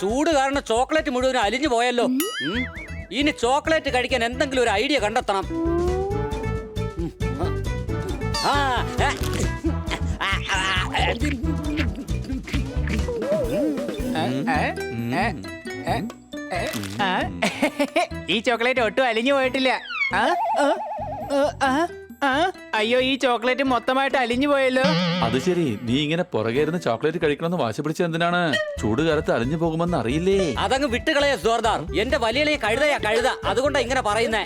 ചൂട് കാരണം ചോക്ലേറ്റ് മുഴുവൻ അലിഞ്ഞു പോയല്ലോ. ഇനി ചോക്ലേറ്റ് കഴിക്കാൻ എന്തെങ്കിലും ഒരു ഐഡിയ കണ്ടെത്തണം. ഈ ചോക്ലേറ്റ് ഒട്ടും അലിഞ്ഞു പോയിട്ടില്ല. അയ്യോ, ഈ ചോക്ലേറ്റ് മൊത്തമായിട്ട് അലിഞ്ഞു പോയല്ലോ. അത് ശരി, നീ ഇങ്ങനെ പുറകെ ഇരുന്ന് ചോക്ലേറ്റ് കഴിക്കണമെന്ന് വാശി പിടിച്ചത് എന്തിനാണ്? ചൂട് കാലത്ത് അലിഞ്ഞു പോകുമെന്ന് അറിയില്ലേ? അതങ്ങ് വിട്ടുകളയ ജോർദാർ. എന്റെ വലിയ കഴുതയാ അതുകൊണ്ടാ ഇങ്ങനെ പറയുന്നേ.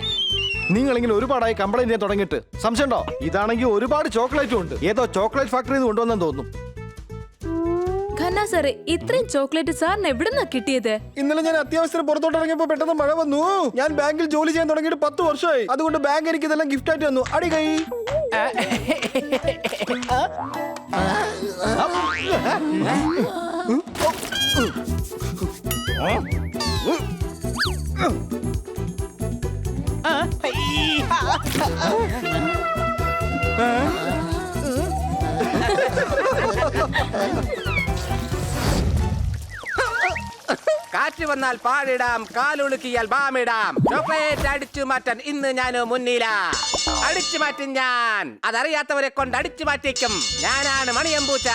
നിങ്ങൾ ഇങ്ങനെ ഒരുപാടായി കംപ്ലൈന്റ് ചെയ്യാൻ തുടങ്ങിയിട്ട് സംശയമുണ്ടോ? ഇതാണെങ്കിൽ ഒരുപാട് ചോക്ലേറ്റും ഉണ്ട്. ഏതോ ചോക്ലേറ്റ് ഫാക്ടറിയിൽ നിന്ന് കൊണ്ടുവന്നെന്ന് തോന്നുന്നു. ഖന്ന സാറേ, ഇത്രയും ചോക്ലേറ്റ് സാറിന് എവിടുന്നാ കിട്ടിയത്? ഇന്നലെ ഞാൻ അത്യാവശ്യം പുറത്തോട്ട് ഇറങ്ങിയപ്പോ പെട്ടെന്ന് മഴ വന്നു. ഞാൻ ബാങ്കിൽ ജോലി ചെയ്യാൻ തുടങ്ങിയിട്ട് 10 വർഷമായി. അതുകൊണ്ട് ബാങ്ക് എനിക്ക് ഇതെല്ലാം ഗിഫ്റ്റ് ആയിട്ട് തന്നു. അടി കൈ. കാറ്റ് വന്നാൽ പാടിടാം, കാലുളുക്കിയാൽ ബാമിടാം. ചോക്ലേറ്റ് അടിച്ചു മാറ്റാൻ ഇന്ന് ഞാൻ മുന്നില. അടിച്ചു മാറ്റും ഞാൻ, അതറിയാത്തവരെ കൊണ്ട് അടിച്ചു മാറ്റിക്കും. ഞാനാണ് മണിയമ്പൂച്ച.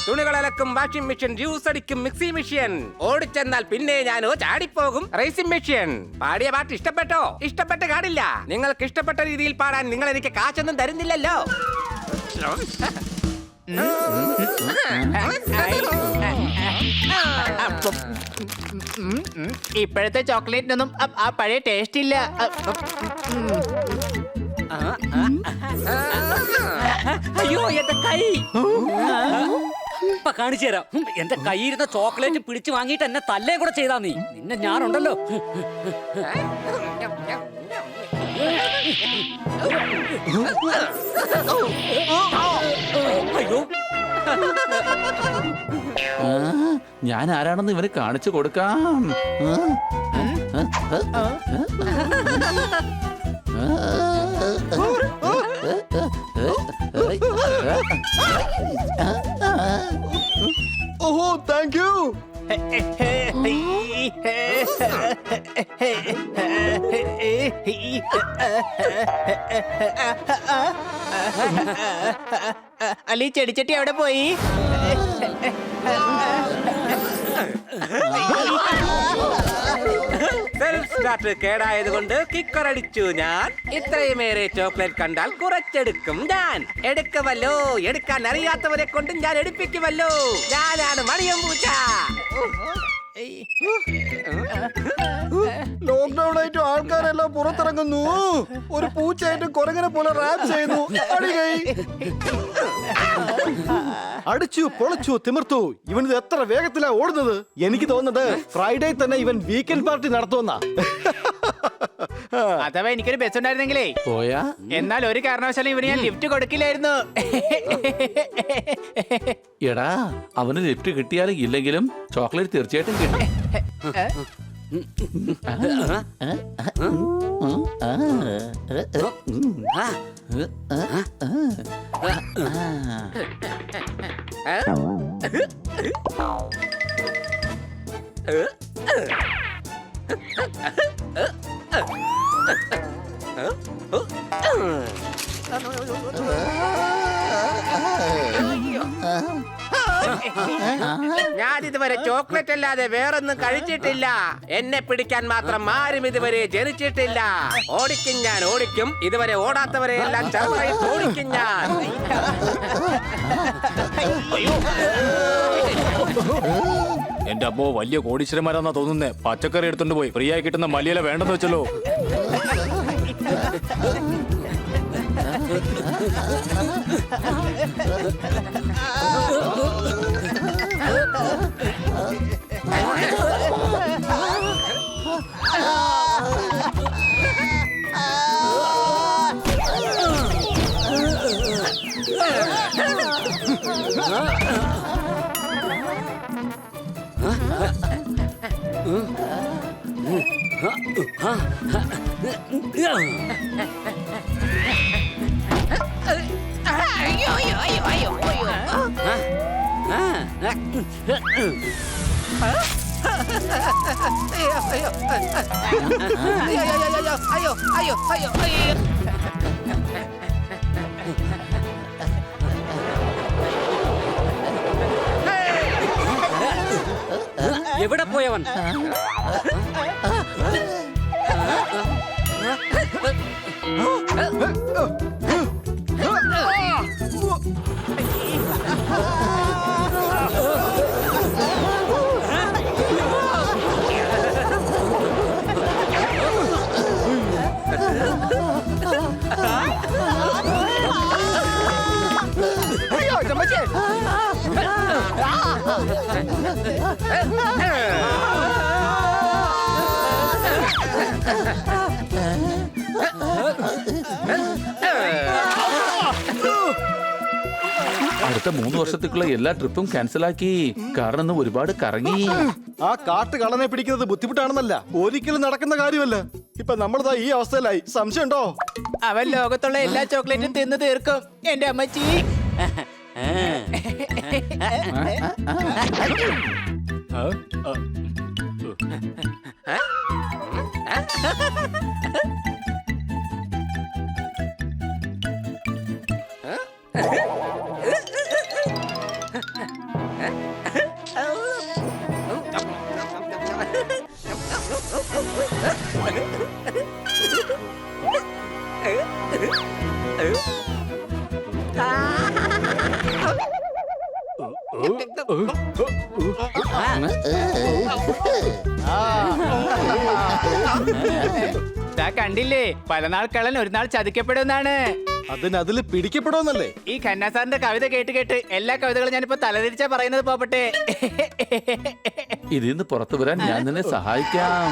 തുണികളലക്കും വാഷിംഗ് മെഷീൻ, ജ്യൂസ് അടിക്കും മിക്സി മെഷീൻ. ഓടിച്ചെന്നാൽ പിന്നെ ഞാനോ ചാടിപ്പോകും റേസിംഗ് മെഷീൻ. പാടിയ പാട്ട് ഇഷ്ടപ്പെട്ടോ? ഇഷ്ടപ്പെട്ട് കാടില്ല. നിങ്ങൾക്ക് ഇഷ്ടപ്പെട്ട രീതിയിൽ പാടാൻ നിങ്ങൾ എനിക്ക് കാശൊന്നും തരുന്നില്ലല്ലോ. ഇപ്പോഴത്തെ ചോക്ലേറ്റിനൊന്നും ആ പഴയ ടേസ്റ്റ് ഇല്ല. അയ്യോ, എന്റെ കൈ ഇപ്പൊ കാണിച്ചു തരാം. എന്റെ കൈയിരുന്ന ചോക്ലേറ്റ് പിടിച്ചു വാങ്ങിയിട്ട് എന്നെ തല്ലേ കൂടെ ചെയ്താ നീ. നിന്നെ ഞാനുണ്ടല്ലോ. അയ്യോ, ഞാൻ ആരാണെന്ന് ഇവന് കാണിച്ചു കൊടുക്കാം. ഓഹോ, താങ്ക് യു. അല്ല, ഈ ചെടിച്ചട്ടി എവിടെ പോയി? സെൽഫ് സ്റ്റാർട്ടർ കേടായത് കൊണ്ട് കിക്കർ അടിച്ചു ഞാൻ. ഇത്രയുമേറെ ചോക്ലേറ്റ് കണ്ടാൽ കുറച്ചെടുക്കും ഞാൻ. എടുക്കുമല്ലോ, എടുക്കാൻ അറിയാത്തവരെ കൊണ്ട് ഞാൻ എടുപ്പിക്കുമല്ലോ. ഞാനാണ് മണിയമ്പൂച്ച. ലോക്ക്ഡൌൺ ആയിട്ട് ആൾക്കാരെല്ലാം പുറത്തിറങ്ങുന്നു. ഒരു പൂച്ചയായിട്ട് കുരങ്ങനെ പോലെ റാപ്പ് ചെയ്യുന്നു. അടി കൈ. അടിച്ചു പൊളിച്ചു തിമിർത്തു. ഇവനിത് എത്ര വേഗത്തിലാ ഓടുന്നത്. എനിക്ക് തോന്നുന്നത് ഫ്രൈഡേ തന്നെ ഇവൻ വീക്കെൻഡ് പാർട്ടി നടത്തുമെന്നാ. അഥവാ എനിക്കൊരു ബസ് ഉണ്ടായിരുന്നെങ്കിലേ പോയാ എന്നാൽ ഒരു കാരണവശാലും ഇവന് ഞാൻ ലിഫ്റ്റ് കൊടുക്കില്ലായിരുന്നു. എടാ, അവന് ലിഫ്റ്റ് കിട്ടിയാലും ഇല്ലെങ്കിലും ചോക്ലേറ്റ് തീർച്ചയായിട്ടും കിട്ടും. ഞാനിതുവരെ ചോക്ലേറ്റ് അല്ലാതെ വേറൊന്നും കഴിച്ചിട്ടില്ല. എന്നെ പിടിക്കാൻ മാത്രം ആരും ഇതുവരെ ജനിച്ചിട്ടില്ല. ഓടിക്കും ഞാൻ, ഓടിക്കും. ഇതുവരെ ഓടാത്തവരെ എല്ലാം ചെറുതായി ഓടിക്കും ഞാൻ. എന്റെ അമ്മോ, വലിയ കോടീശ്വരന്മാരാന്നാ തോന്നുന്നേ. പച്ചക്കറി എടുത്തോണ്ട് പോയി ഫ്രീ ആയി കിട്ടുന്ന മല്ലിയില വേണ്ടെന്ന് വെച്ചല്ലോ. അയ്യോ അയ്യോ അയ്യോ അയ്യോ അയ്യോ അയ്യോ അയ്യോ. എവിടെ പോയവൻ? അയ്യോ ചമ്മച്ചേ. അടുത്ത 3 വർഷത്തേക്കുള്ള എല്ലാ ട്രിപ്പും ക്യാൻസലാക്കി. കാരണം ഇന്ന് ഒരുപാട് കറങ്ങി. ആ കാട്ടുകള്ളനെ പിടിക്കുന്നത് ബുദ്ധിമുട്ടാണെന്നല്ല, ഒരിക്കലും നടക്കുന്ന കാര്യമല്ല. ഇപ്പൊ നമ്മളിതാ ഈ അവസ്ഥയിലായി. സംശയമുണ്ടോ? അവൻ ലോകത്തുള്ള എല്ലാ ചോക്ലേറ്റും തിന്നു തീർക്കും എന്റെ അമ്മച്ചി. കണ്ടില്ലേ, പല നാൾ കള്ളൻ ഒരു നാൾ ചതിക്കപ്പെടുമെന്നാണ്. അതില് പിടിക്കപ്പെടുമെന്നല്ലേ? ഈ ഖന്ന സാറിന്റെ കവിത കേട്ട് കേട്ട് എല്ലാ കവിതകളും ഞാനിപ്പോ തലതിരിച്ചാ പറയുന്നത്. പോപ്പട്ടെ, ഇതിൽ നിന്ന് പുറത്തു വരാൻ ഞാൻ നിന്നെ സഹായിക്കാം.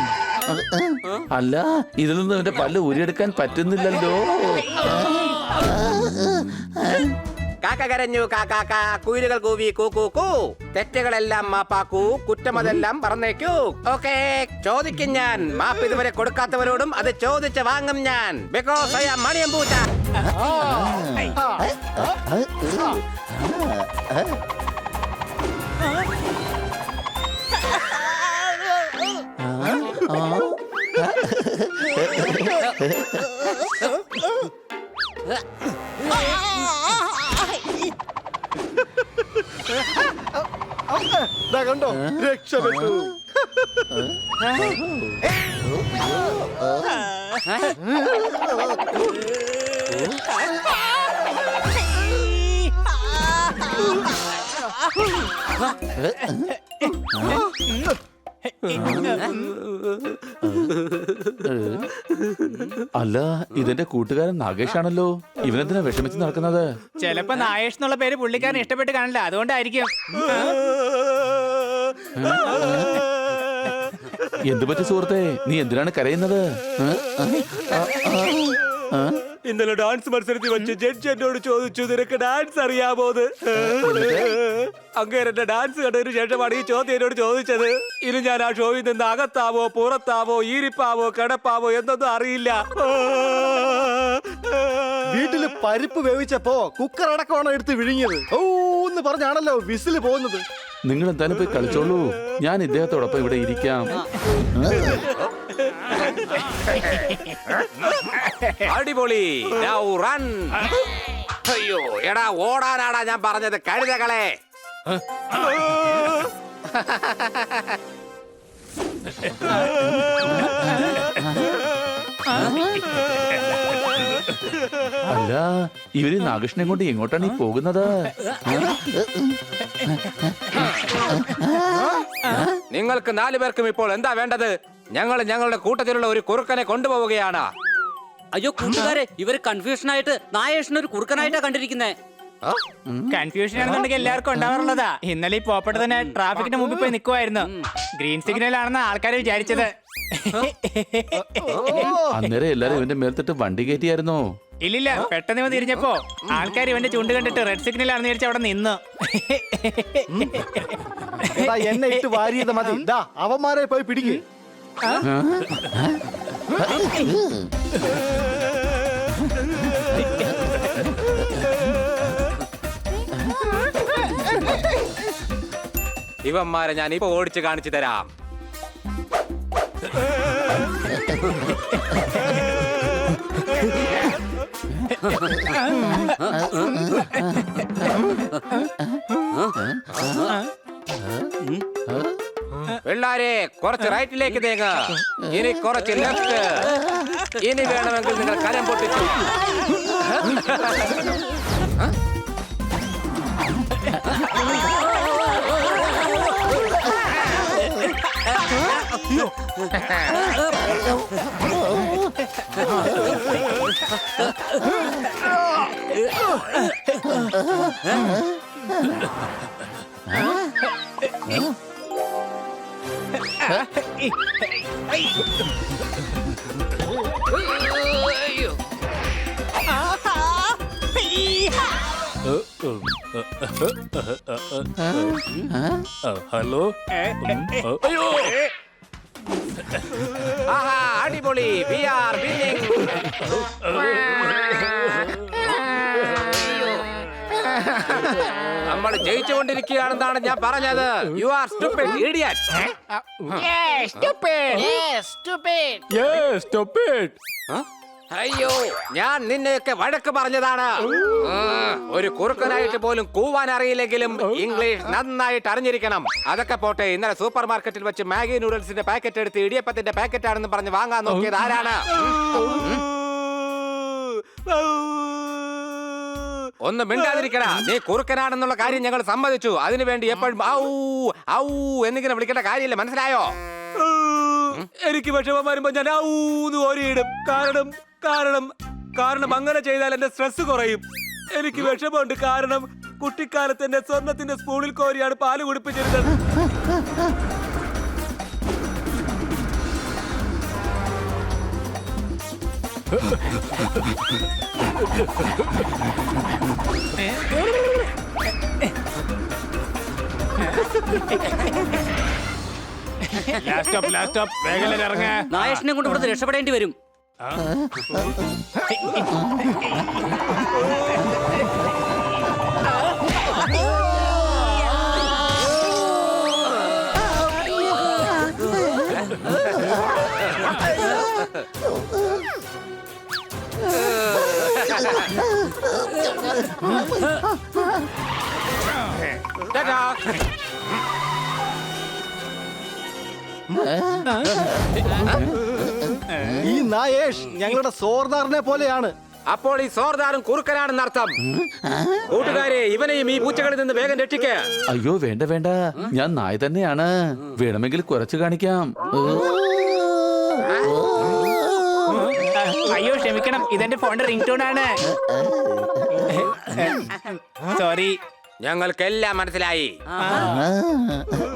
അല്ല, ഇതിൽ നിന്ന് അവന്റെ പല്ല് ഊരിയെടുക്കാൻ പറ്റുന്നില്ലല്ലോ. കാക്ക കരഞ്ഞു കാക്കാക്ക, കുയിലുകൾ കൂവി കൂക്കൂ കൂ. തെറ്റുകളെല്ലാം മാപ്പാക്കൂ, കുറ്റമതെല്ലാം പറഞ്ഞേക്കൂ. ഓക്കേ, ചോദിക്കും ഞാൻ. മാപ്പ് ഇതുവരെ കൊടുക്കാത്തവരോടും അത് ചോദിച്ച് വാങ്ങും ഞാൻ. ബിക്കോസ് ഐ ആം മണിയമ്പൂച്ച. ദാ കണ്ടോ, രക്ഷപ്പെട്ടു. അല്ല, ഇതെന്റെ കൂട്ടുകാരൻ നാഗേഷാണല്ലോ. ഇവനെന്തിനാ വിഷമിച്ച് നടക്കുന്നത്? ചിലപ്പോ നായേഷ് എന്നുള്ള പേര് പുള്ളിക്കാരൻ ഇഷ്ടപ്പെട്ട് കാണില്ല, അതുകൊണ്ടായിരിക്കും. എന്തു പറ്റി സുഹൃത്തെ, നീ എന്തിനാണ് കരയുന്നത്? ഇന്നലെ ഡാൻസ് മത്സരത്തിൽ വെച്ച് ജഡ്ജ് എന്നോട് ചോദിച്ചു, നിനക്ക് ഡാൻസ് അറിയാമോന്ന്. അങ്ങേരെ ഡാൻസ് കണ്ടതിന് ശേഷമാണ് ഈ ചോദ്യം എന്നോട് ചോദിച്ചത്. ഇനി ഞാൻ ആ ഷോയിൽ നിന്ന് അകത്താവോ പുറത്താവോ ഈരിപ്പാവോ കിടപ്പാവോ എന്നൊന്നും അറിയില്ല. വീട്ടില് പരിപ്പ് വേവിച്ചപ്പോ കുക്കർ അടക്കമാണ് എടുത്ത് വിഴുങ്ങിയത്. ഓ എന്ന് പറഞ്ഞാണല്ലോ വിസില് പോകുന്നത്. നിങ്ങൾ എന്തായാലും പോയി കളിച്ചോളൂ, ഞാൻ ഇദ്ദേഹത്തോടൊപ്പം ഇവിടെ ഇരിക്കാം. അടിപൊളി. Now run. അയ്യോ എടാ, ഓടാനാടാ ഞാൻ പറഞ്ഞത്, കഴുതകളെ. അല്ല, ഇവര് നാഗേഷിനെ കൊണ്ട് എങ്ങോട്ടാണ് ഈ പോകുന്നത്? നിങ്ങൾക്ക് 4 പേർക്കും ഇപ്പോൾ എന്താ വേണ്ടത്? ഞങ്ങൾ ഞങ്ങളുടെ കൂട്ടത്തിലുള്ള ഒരു കുറുക്കനെ കൊണ്ടുപോവുകയാണ്. അയ്യോ കൂട്ടുകാരെ, ഇവര് കൺഫ്യൂഷൻ ആയിട്ട് നായേഷിനെ ഒരു കുറുക്കനായിട്ടാ കണ്ടിരിക്കുന്നേ. കൺഫ്യൂഷൻ ആണെന്നുണ്ടെങ്കിൽ എല്ലാവർക്കും ഉണ്ടാവാറുള്ളതാ. ഇന്നലെ ഈ പോപ്പട്ട് തന്നെ ട്രാഫിക്കിന്റെ മുമ്പിൽ പോയി നിൽക്കുമായിരുന്നു. ഗ്രീൻ സിഗ്നൽ ആണെന്ന് ആൾക്കാർ വിചാരിച്ചത്. അന്നേരം എല്ലാരും ഇവന്റെ മേൽത്തിട്ട് വണ്ടി കയറ്റിയായിരുന്നോ? ഇല്ലില്ല, പെട്ടെന്ന് ഇവൻ തിരിഞ്ഞപ്പോ ആൾക്കാർ ഇവന്റെ ചൂണ്ട് കണ്ടിട്ട് റെഡ് സിഗ്നൽ ആണെന്ന് വിചാരിച്ച് അവിടെ നിന്നു. എടാ, എന്നെ ഇട്ട് വാരിയത് മതി. ദാ അവന്മാരെ പോയി പിടിക്ക്. ഇവന്മാരെ ഞാൻ ഇപ്പൊ ഓടിച്ച് കാണിച്ചു തരാം. പിള്ളാരെ കുറച്ച് റൈറ്റിലേക്ക് നീങ്ങ, ഇനി കുറച്ച് ലെഫ്റ്റ്. ഇനി വേണമെങ്കിൽ നിങ്ങൾ കരം പൊട്ടിച്ചു. ഹലോ അയ്യോ ആഹാ, അടിപൊളി. We are winning. നമ്മൾ ജയിച്ചുകൊണ്ടിരിക്കുകയാണെന്നാണ് ഞാൻ പറഞ്ഞത്. You are stupid idiot. Stop it. അയ്യോ, ഞാൻ നിന്നെയൊക്കെ വഴക്ക് പറഞ്ഞതാണ്. ഒരു കുറുക്കനായിട്ട് പോലും കൂവാൻ അറിയില്ലെങ്കിലും ഇംഗ്ലീഷ് നന്നായിട്ട് അറിഞ്ഞിരിക്കണം. അതൊക്കെ പോട്ടെ, ഇന്നലെ സൂപ്പർ മാർക്കറ്റിൽ വെച്ച് മാഗി നൂഡിൽസിന്റെ പാക്കറ്റ് എടുത്ത് ഇടിയപ്പത്തിന്റെ പാക്കറ്റ് ആണെന്ന് പറഞ്ഞ് വാങ്ങാൻ നോക്കിയത് ആരാണ്? ഒന്ന് മിണ്ടാതിരിക്കടാ. നീ കുറുക്കനാണെന്നുള്ള കാര്യം ഞങ്ങൾ സമ്മതിച്ചു. അതിനുവേണ്ടി എപ്പോഴും ഔ ഔ എന്നിങ്ങനെ വിളിക്കേണ്ട കാര്യമില്ല, മനസ്സിലായോ? എനിക്ക് വിഷമം വരുമ്പോ ഞാൻ ഊന്ന് ഓരിയിടും. കാരണം അങ്ങനെ ചെയ്താൽ എന്റെ സ്ട്രെസ് കുറയും. എനിക്ക് വിഷമമുണ്ട്, കാരണം കുട്ടിക്കാലത്ത് എന്റെ സ്വർണത്തിന്റെ സ്പൂണിൽ കോരിയാണ് പാല് കുടിപ്പിച്ചിരുന്നത്. ലാസ്റ്റ് വേഗം ഇറങ്ങ. നായഷിനെ കൊണ്ട് ഇവിടുന്ന് രക്ഷപ്പെടേണ്ടി വരും. ഈ നായേഷ് ഞങ്ങളുടെ സോർദാറിനെ പോലെയാണ്. അപ്പോൾ ഈ സോർദാറും കുറുക്കനാണെന്ന് അർത്ഥം. കൂട്ടുകാരെ, ഇവനെയും ഈ പൂച്ചകളിൽ നിന്ന് വേഗം രക്ഷിക്കുക. അയ്യോ വേണ്ട വേണ്ട, ഞാൻ നായ തന്നെയാണ്. വേണമെങ്കിൽ കുറച്ച് കാണിക്കാം. അയ്യോ ക്ഷമിക്കണം, ഇതെന്റെ ഫോണിന്റെ റിംഗ് ടോൺ ആണ്. സോറി. ഞങ്ങൾക്കെല്ലാം മനസ്സിലായി.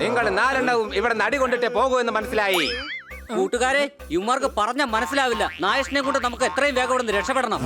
നിങ്ങൾ നാലെണ്ണവും ഇവിടെ നടി കൊണ്ടിട്ടേ പോകൂ എന്ന് മനസ്സിലായി. കൂട്ടുകാരെ, ഇവന്മാർക്ക് പറഞ്ഞാൽ മനസ്സിലാവില്ല. നായഷിനെ കൊണ്ട് നമുക്ക് എത്രയും വേഗം ഇവിടെ നിന്ന് രക്ഷപ്പെടണം.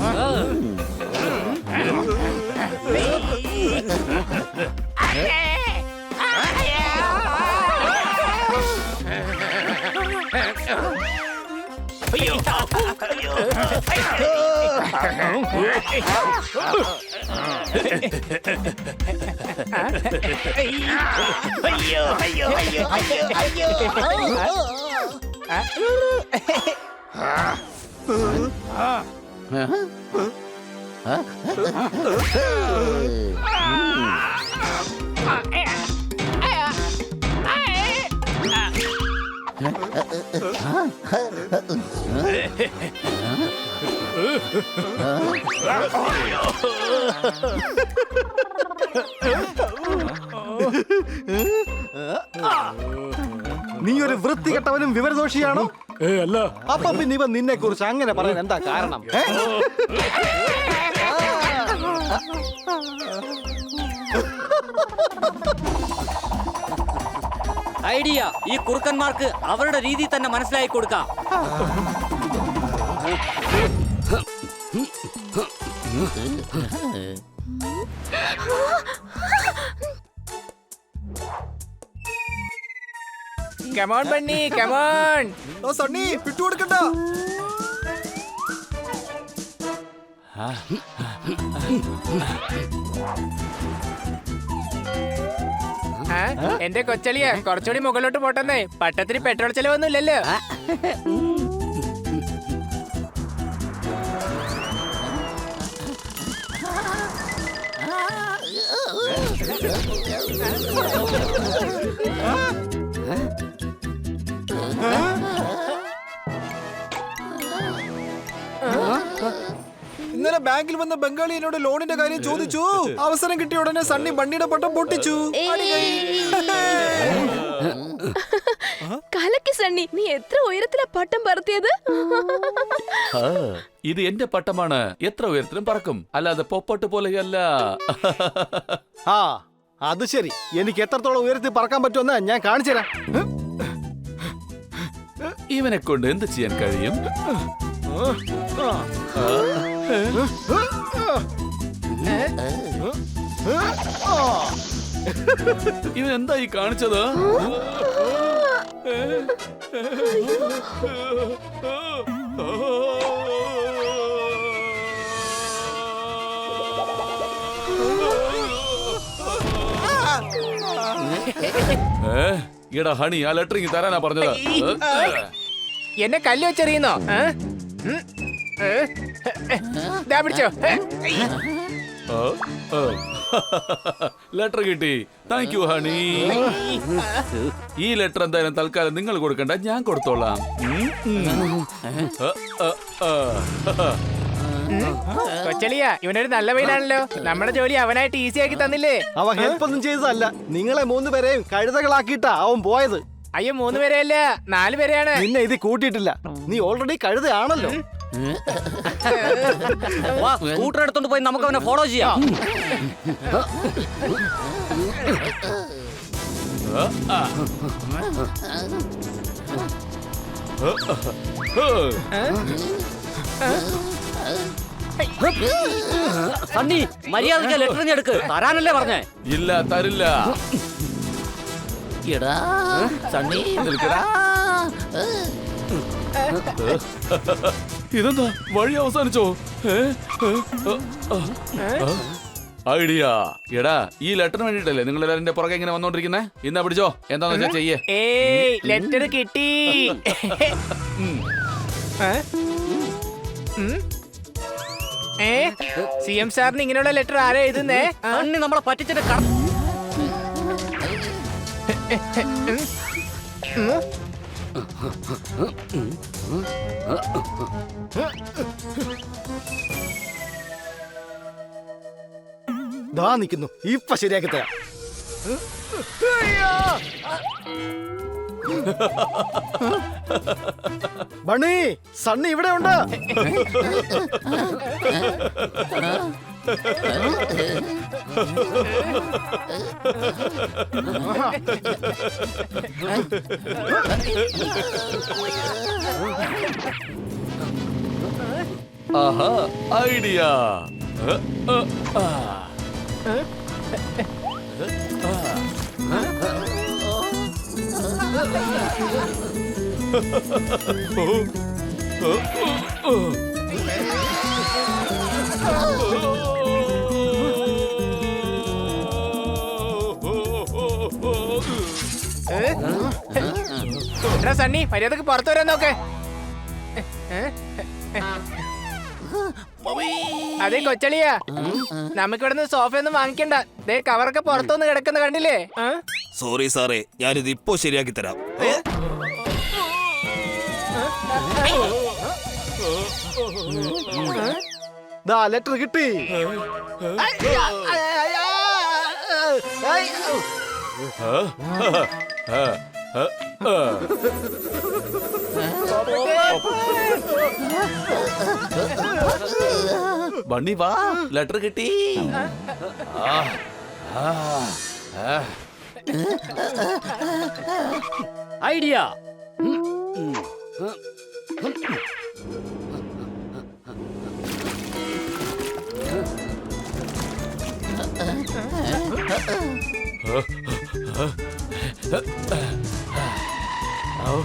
നീ ഒരു വൃത്തികെട്ടവനും വിവരദോഷിയാണോ? അല്ല. അപ്പൊ പിന്നെ ഇവൻ നിന്നെ കുറിച്ച് അങ്ങനെ പറയാൻ എന്താ കാരണം? ഐഡിയ, ഈ കുറുക്കന്മാർക്ക് അവരുടെ രീതി തന്നെ മനസ്സിലാക്കി കൊടുക്കാം. Come on Bunny, come on. സണ്ണി വിട്ടുകൊടുക്കണ്ട. എന്റെ കൊച്ചളിയ കുറച്ചുകൂടി മുകളിലോട്ട് പോട്ടെന്നേ, പട്ടത്തിന് പെട്രോൾ ചെലവൊന്നും ഇല്ലല്ലോ. ഇന്നലെ ബാങ്കിൽ വന്ന ബംഗാളി എന്നോട് ലോണിന്റെ കാര്യം ചോദിച്ചു. അവസരം കിട്ടിയ ഉടനെ സണ്ണി ബണ്ണിയുടെ പട്ടം പൊട്ടിച്ചു. കലക്കി സണ്ണി, നീ എത്ര ഉയരത്തിലാ പട്ടം പറത്തിയത്? ഇത് എന്റെ പട്ടമാണ്. എത്ര ഉയരത്തിലും പറക്കും, അല്ലാതെ പൊപ്പട്ട് പോലെയല്ല. ആ അത് ശരി. എനിക്ക് എത്രത്തോളം ഉയരത്തിൽ പറക്കാൻ പറ്റുമെന്ന് ഞാൻ കാണിച്ചു തരാം. ഇവനെ കൊണ്ട് എന്ത് ചെയ്യാൻ കഴിയും? ഇവൻ എന്തായി കാണിച്ചത്? എടാ ഹണി, ആ ലെറ്ററിങ് തരാനാ പറഞ്ഞത്. എന്നെ കല്ല് വെച്ചെറിയുന്നോ? പിടിച്ചോ. ലെറ്റർ കിട്ടി. Thank you honey. ഈ ലെറ്റർ എന്തായാലും തൽക്കാലം നിങ്ങൾ കൊടുക്കണ്ട, ഞാൻ കൊടുത്തോളാം. കൊച്ചളിയ, ഇവനൊരു നല്ല പയ്യനാണല്ലോ. നമ്മുടെ ജോലി അവനായിട്ട് ഈസി ആക്കി തന്നില്ലേ? അവൻ ഹെൽപ്പ് ഒന്നും ചെയ്തതല്ല. നിങ്ങളെ 3 പേരെയും കഴുതകളാക്കിയിട്ടാ അവൻ പോയത്. അയ്യോ, 3 പേരെയല്ല, 4 പേരെയാണ്. നിന്നെ ഇത് കൂട്ടിയിട്ടില്ല. നീ ഓൾറെഡി കഴുതയാണല്ലോ. വാ, സ്കൂട്ടർ എടുത്തോണ്ട് പോയി നമുക്ക് അവനെ ഫോളോ ചെയ്യാം. സണ്ണി, മര്യാദയ്ക്ക് ലെറ്റർ നീ എടുക്ക്. തരാനല്ലേ പറഞ്ഞേ? ഇല്ല, തരില്ല. എടാ സണ്ണി, നിൽക്കടാ. ഇതെന്താ, വഴി അവസാനിച്ചോ? ഐഡിയ. എടാ, ഈ ലെറ്ററിന് വേണ്ടിട്ടല്ലേ നിങ്ങൾ എല്ലാവരും എന്റെ പുറകെ ഇങ്ങനെ വന്നോണ്ടിരിക്കുന്നേ? ഇന്നാ പിടിച്ചോ, എന്താന്ന് വെച്ചാ ചെയ്യേ. ഏയ്, ലെറ്റർ കിട്ടി. CM സാറിന് ഇങ്ങനെയുള്ള ലെറ്റർ ആരാ എഴുതുന്നേ? സണ്ണി നമ്മളെ പറ്റിച്ചിട്ട് ദാ നിൽക്കുന്നു. ഇപ്പൊ ശരിയാക്കി തരാം. ബണ്ണി, സണ്ണി ഇവിടെ ഉണ്ട്. ആഹാ, ഐഡിയ. എടാ സണ്ണി, മര്യാദക്ക് പുറത്തു വരാൻ നോക്ക്. അതെ കൊച്ചളിയാ, നമുക്കിവിടുന്ന് സോഫയൊന്നും വാങ്ങിക്കണ്ട. ദേ കവറൊക്കെ പുറത്തൊന്ന് കിടക്കുന്ന കണ്ടില്ലേ? സോറി സാറേ, ഞാനിത് ഇപ്പോ ശരിയാക്കി തരാം. ദാ ലെറ്റർ കിട്ടി. ബണ്ണി വാ, ലെറ്റർ കിട്ടി. ഐഡിയ. Oh,